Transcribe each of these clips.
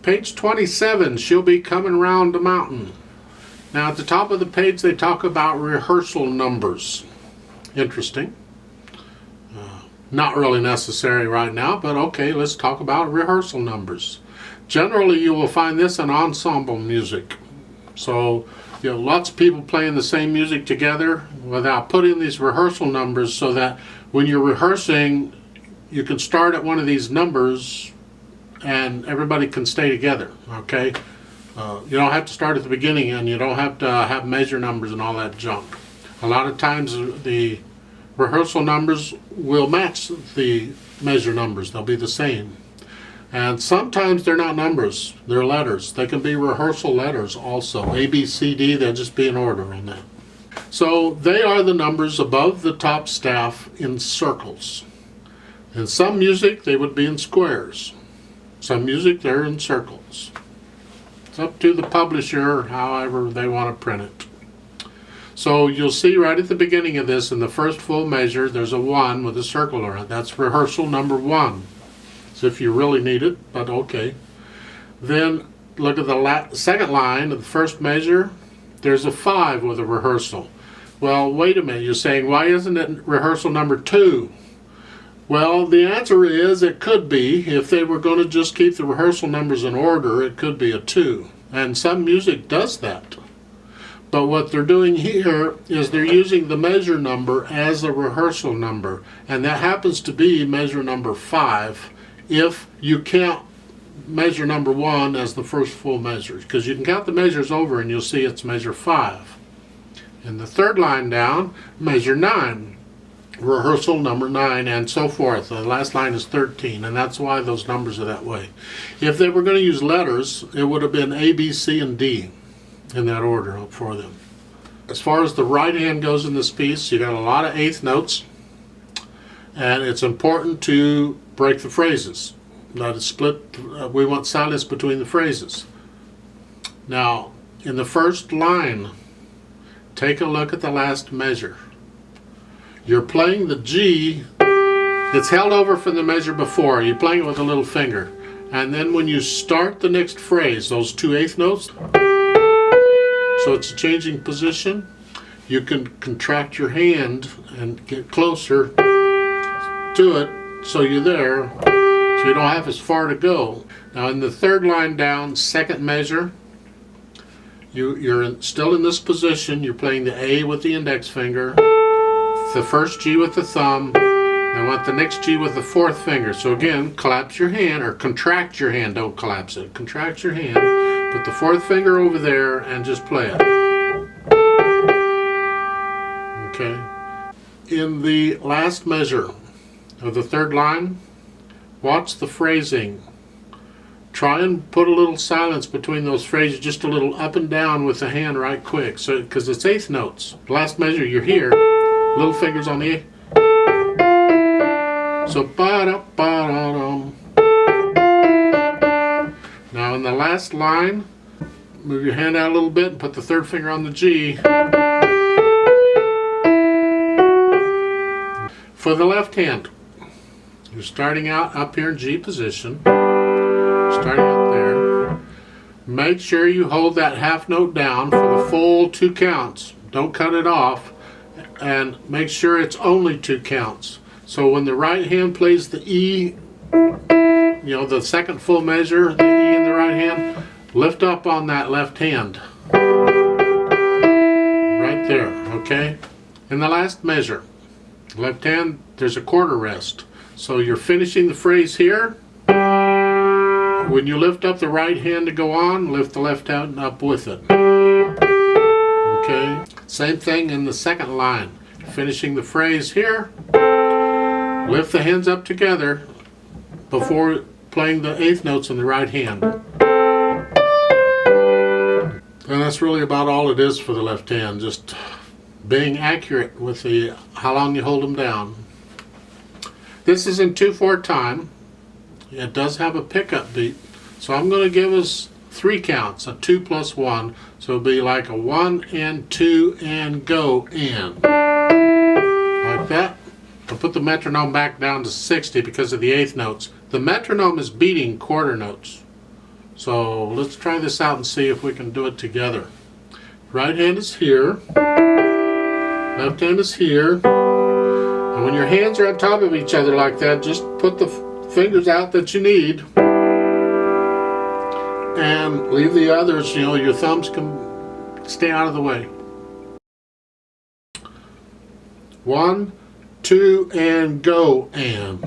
Page 27, she'll be coming round the mountain. Now at the top of the page they talk about rehearsal numbers. Interesting. Not really necessary right now, but okay, let's talk about rehearsal numbers. Generally you will find this in ensemble music. So lots of people playing the same music together without putting these rehearsal numbers, so that when you're rehearsing you can start at one of these numbers and everybody can stay together, okay? You don't have to start at the beginning, and you don't have to have measure numbers and all that junk. A lot of times the rehearsal numbers will match the measure numbers. They'll be the same. And sometimes they're not numbers, they're letters. They can be rehearsal letters also. A, B, C, D, they'll just be in order on that. So they are the numbers above the top staff in circles. In some music they would be in squares. Some music they're in circles. It's up to the publisher however they want to print it. So you'll see right at the beginning of this, in the first full measure, there's a 1 with a circle around it. That's rehearsal number 1. So if you really need it, but okay. Then look at the second line of the first measure. There's a 5 with a rehearsal. Well, wait a minute. You're saying, why isn't it rehearsal number 2? Well, the answer is it could be. If they were going to just keep the rehearsal numbers in order, it could be a 2. And some music does that. But what they're doing here is they're using the measure number as a rehearsal number. And that happens to be measure number 5 if you count measure number 1 as the first full measure. Because you can count the measures over and you'll see it's measure 5. In the third line down, measure 9. Rehearsal number 9, and so forth. The last line is 13, and that's why those numbers are that way. If they were going to use letters, it would have been A, B, C, and D in that order for them. As far as the right hand goes in this piece, you got a lot of eighth notes, and it's important to break the phrases. Not a split. We want silence between the phrases. Now, in the first line, take a look at the last measure. You're playing the G. It's held over from the measure before. You're playing it with a little finger. And then when you start the next phrase, those 2 eighth notes, so it's a changing position, you can contract your hand and get closer to it so you're there, so you don't have as far to go. Now in the third line down, second measure, you're still in this position. You're playing the A with the index finger, the first G with the thumb. I want the next G with the fourth finger. So again, collapse your hand, or contract your hand, don't collapse it. Contract your hand, put the fourth finger over there and just play it. Okay. In the last measure of the third line, watch the phrasing. Try and put a little silence between those phrases, just a little up and down with the hand right quick, so because it's eighth notes. Last measure, you're here, little fingers on the A. So ba-da-ba-da-dum. Now in the last line, move your hand out a little bit and put the third finger on the G. For the left hand, you're starting out up here in G position. Starting out there. Make sure you hold that half note down for the full 2 counts. Don't cut it off, and make sure it's only 2 counts. So when the right hand plays the E, the second full measure, the E in the right hand, lift up on that left hand. Right there, okay? In the last measure, left hand, there's a quarter rest. So you're finishing the phrase here. When you lift up the right hand to go on, lift the left hand up with it. Okay? Same thing in the second line. Finishing the phrase here, lift the hands up together before playing the eighth notes in the right hand. And that's really about all it is for the left hand, just being accurate with how long you hold them down. This is in 2/4 time. It does have a pickup beat, so I'm going to give us 3 counts, a 2 plus 1, so it'll be like a 1 and 2 and go and. Like that. I'll put the metronome back down to 60 because of the eighth notes. The metronome is beating quarter notes, So let's try this out and see if we can do it together. Right hand is here, left hand is here, and when your hands are on top of each other like that, just put the fingers out that you need and leave the others, your thumbs can stay out of the way. 1, 2, and go, and.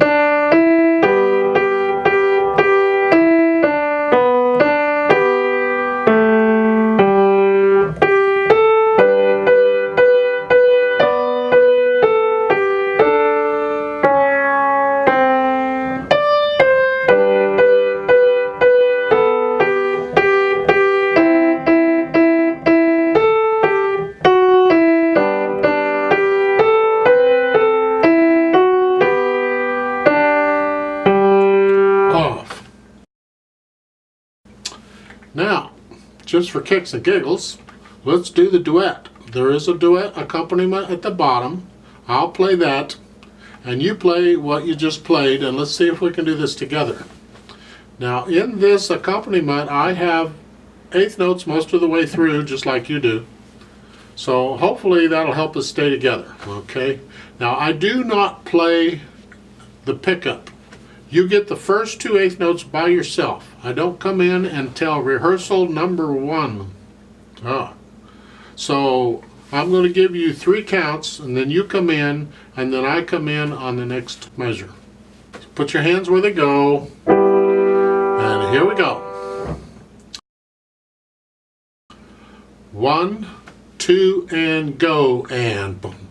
Now, just for kicks and giggles, let's do the duet. There is a duet accompaniment at the bottom. I'll play that, and you play what you just played, and let's see if we can do this together. Now, in this accompaniment, I have eighth notes most of the way through, just like you do. So hopefully that'll help us stay together, okay? Now, I do not play the pickup. You get the first 2 eighth notes by yourself. I don't come in until rehearsal number 1. So I'm going to give you 3 counts, and then you come in, and then I come in on the next measure. Put your hands where they go, and here we go. 1, 2, and go, and boom.